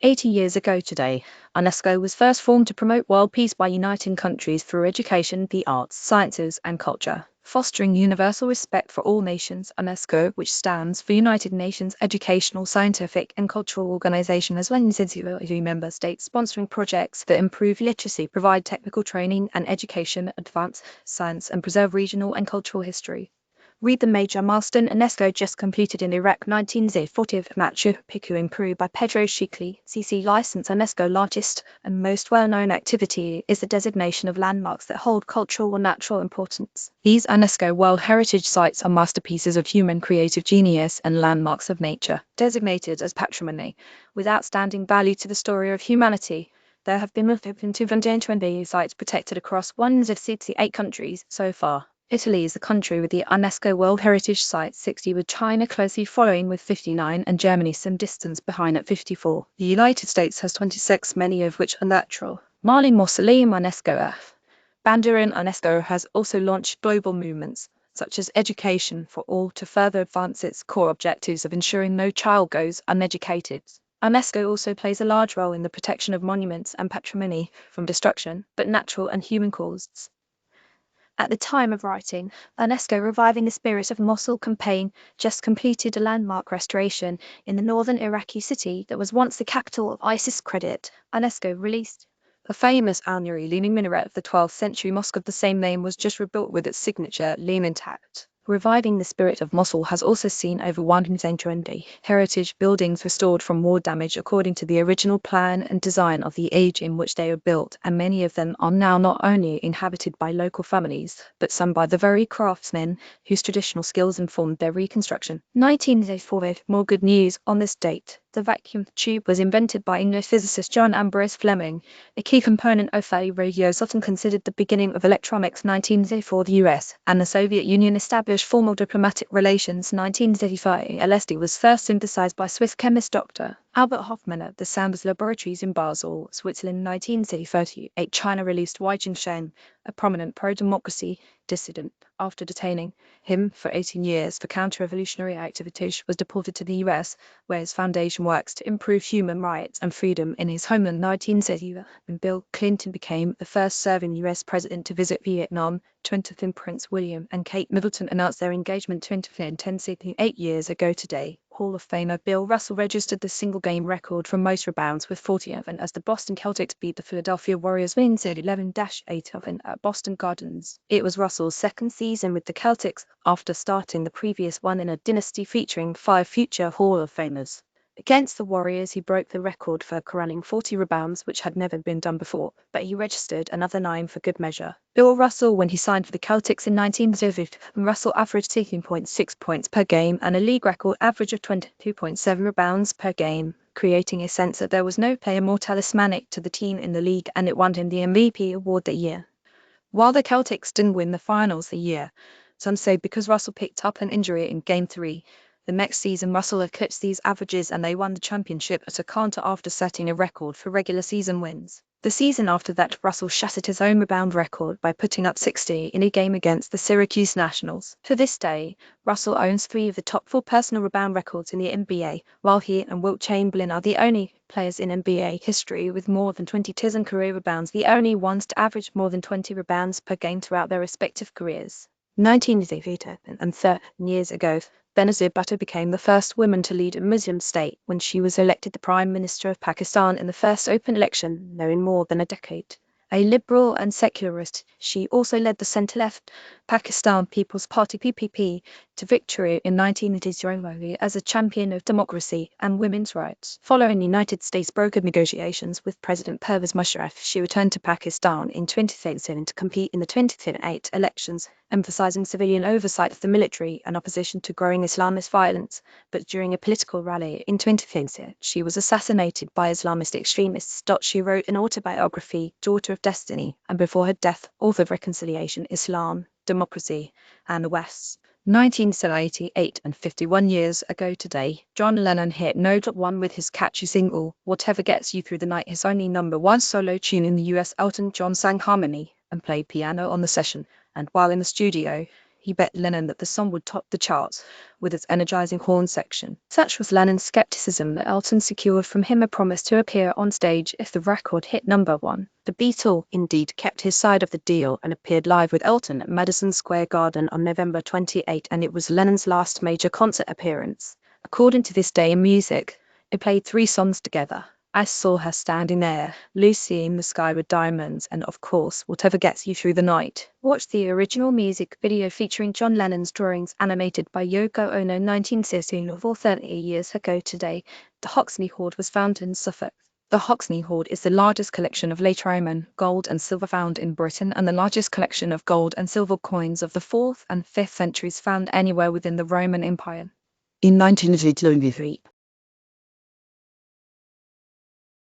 80 years ago today, UNESCO was first formed to promote world peace by uniting countries through education, the arts, sciences, and culture. Fostering universal respect for all nations, UNESCO, which stands for United Nations Educational, Scientific, and Cultural Organization, as well as member states, sponsoring projects that improve literacy, provide technical training and education, advance science, and preserve regional and cultural history. Read the major milestone UNESCO just completed in Iraq 1940 Machu Picchu improved by Pedro Schicli, CC license. UNESCO largest and most well-known activity is the designation of landmarks that hold cultural or natural importance. These UNESCO World Heritage Sites are masterpieces of human creative genius and landmarks of nature, designated as patrimony, with outstanding value to the story of humanity. There have been 220 sites protected across 168 countries so far. Italy is the country with the UNESCO World Heritage Sites 60, with China closely following with 59 and Germany some distance behind at 54. The United States has 26, many of which are natural. Mali Mausoleum UNESCO F. Bandarin UNESCO has also launched global movements, such as education for all, to further advance its core objectives of ensuring no child goes uneducated. UNESCO also plays a large role in the protection of monuments and patrimony from destruction, but natural and human causes. At the time of writing, UNESCO Reviving the Spirit of Mosul campaign just completed a landmark restoration in the northern Iraqi city that was once the capital of ISIS. UNESCO released the famous Al-Nuri leaning minaret of the 12th century mosque of the same name was just rebuilt with its signature lean intact. Reviving the Spirit of Mosul has also seen over 120 heritage buildings restored from war damage according to the original plan and design of the age in which they were built, and many of them are now not only inhabited by local families, but some by the very craftsmen whose traditional skills informed their reconstruction. 1904. More good news on this date. The vacuum tube was invented by English physicist John Ambrose Fleming, a key component of radios often considered the beginning of electronics. 1904. The US and the Soviet Union established formal diplomatic relations. 1935. LSD was first synthesized by Swiss chemist Dr. Albert Hofmann at the Sambas Laboratories in Basel, Switzerland. 1938. China released Wei Jingshan, a prominent pro-democracy dissident, after detaining him for 18 years for counter-revolutionary activities, was deported to the US, where his foundation works to improve human rights and freedom in his homeland. 1930, when Bill Clinton became the first serving US president to visit Vietnam, 20th Prince William and Kate Middleton announced their engagement. 2010, 8 years ago today. Hall of Famer Bill Russell registered the single-game record for most rebounds with 47 as the Boston Celtics beat the Philadelphia Warriors wins 11-8 at Boston Gardens. It was Russell's second season with the Celtics, after starting the previous one in a dynasty featuring 5 future Hall of Famers. Against the Warriors, he broke the record for corralling 40 rebounds, which had never been done before, but he registered another 9 for good measure. Bill Russell, when he signed for the Celtics in 1930, Russell averaged 16.6 points per game and a league record average of 22.7 rebounds per game, creating a sense that there was no player more talismanic to the team in the league, and it won him the MVP award that year. While the Celtics didn't win the finals the year, some say because Russell picked up an injury in Game 3, the next season Russell eclipsed these averages and they won the championship at a canter after setting a record for regular season wins. The season after that, Russell shattered his own rebound record by putting up 60 in a game against the Syracuse Nationals. To this day, Russell owns 3 of the top 4 personal rebound records in the NBA, while he and Wilt Chamberlain are the only players in NBA history with more than 20 career rebounds, the only ones to average more than 20 rebounds per game throughout their respective careers. 1930 and 13 years ago, Benazir Bhutto became the first woman to lead a Muslim state when she was elected the Prime Minister of Pakistan in the first open election known in more than a decade. A liberal and secularist, she also led the centre-left Pakistan People's Party (PPP) to victory in 1983 as a champion of democracy and women's rights. Following United States brokered negotiations with President Pervez Musharraf, she returned to Pakistan in 2007 to compete in the 2008 elections, emphasizing civilian oversight of the military and opposition to growing Islamist violence. But during a political rally in 2010, she was assassinated by Islamist extremists. She wrote an autobiography, Daughter of Destiny, and before her death, authored Reconciliation, Islam, Democracy, and the West. 1988 and 51 years ago today, John Lennon hit note 1 with his catchy single, Whatever Gets You Through the Night, his only #1 solo tune in the US. Elton John sang harmony and played piano on the session, and while in the studio, He bet Lennon that the song would top the charts with its energizing horn section. Such was Lennon's skepticism that Elton secured from him a promise to appear on stage if the record hit #1. The Beatle indeed kept his side of the deal and appeared live with Elton at Madison Square Garden on November 28, and it was Lennon's last major concert appearance. According to This Day in Music, they played 3 songs together: I Saw Her Standing There, Lucy in the Sky with Diamonds, and of course, Whatever Gets You Through the Night. Watch the original music video featuring John Lennon's drawings animated by Yoko Ono 1930 years ago today. The Hoxney Hoard was found in Suffolk. The Hoxney Hoard is the largest collection of late Roman gold and silver found in Britain and the largest collection of gold and silver coins of the 4th and 5th centuries found anywhere within the Roman Empire. In 1923,